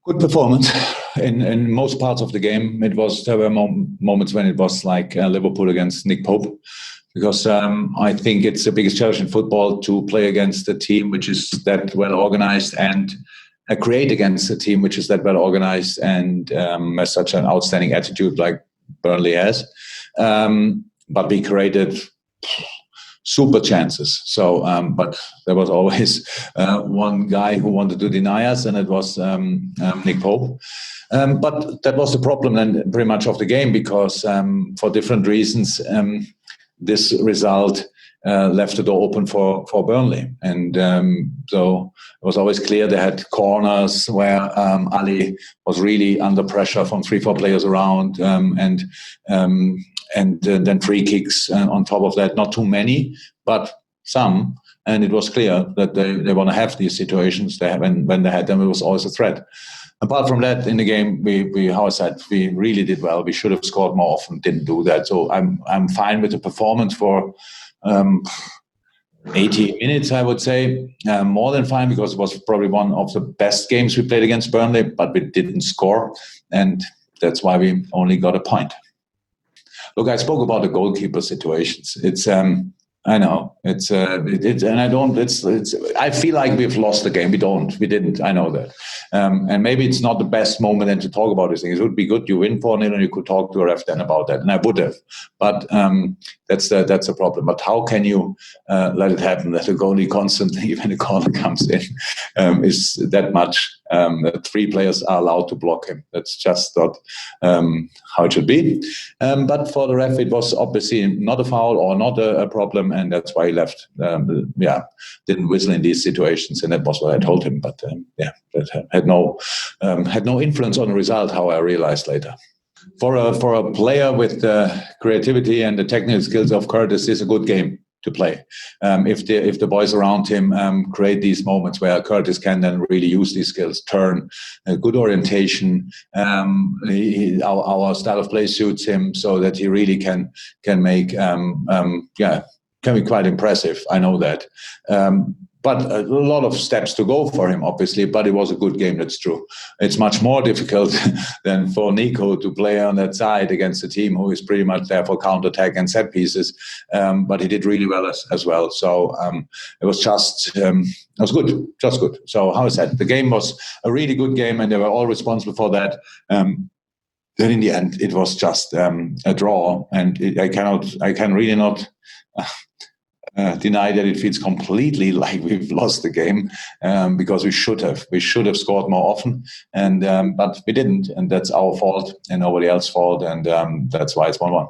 Good performance in most parts of the game. There were moments when it was like Liverpool against Nick Pope, because I think it's the biggest challenge in football to play against a team which is that well organized and create against a team which is that well organized and has such an outstanding attitude like Burnley has. But we created super chances. So, but there was always one guy who wanted to deny us, and it was Nick Pope. But that was the problem then pretty much of the game, because for different reasons, this result left the door open for Burnley. And so it was always clear they had corners where Ali was really under pressure from 3-4 players around, and then free kicks on top of that. Not too many, but some. And it was clear that they want to have these situations. When they had them, it was always a threat. Apart from that, in the game, how I said, we really did well. We should have scored more often, didn't do that. So I'm fine with the performance for 80 minutes, I would say. More than fine, because it was probably one of the best games we played against Burnley, but we didn't score. And that's why we only got a point. Look, I spoke about the goalkeeper situations. It's I know it's and I don't. It's. I feel like we've lost the game. We didn't. I know that. And maybe it's not the best moment then to talk about these things. It would be good you win 4-0 and you could talk to a ref then about that, and I would have. But that's the problem. But how can you let it happen that a goalie constantly, when a corner comes in, is that much? That 3 players are allowed to block him. That's just not how it should be. But for the ref, it was obviously not a foul or not a problem, and that's why he left. Didn't whistle in these situations, and that was what I told him. But that had no influence on the result. How I realized later. For a player with the creativity and the technical skills of Curtis, is a good game to play. If the boys around him create these moments where Curtis can then really use these skills, turn, good orientation. Our style of play suits him, so that he really can make can be quite impressive. I know that. But a lot of steps to go for him, obviously, but it was a good game, that's true. It's much more difficult than for Nico to play on that side against a team who is pretty much there for counter-attack and set pieces. But he did really well as well. So it was good, just good. So how I said, the game was a really good game, and they were all responsible for that. Then in the end, it was just a draw, and I can really not deny that it feels completely like we've lost the game, because we should have scored more often, and but we didn't, and that's our fault and nobody else's fault, and that's why it's 1-1.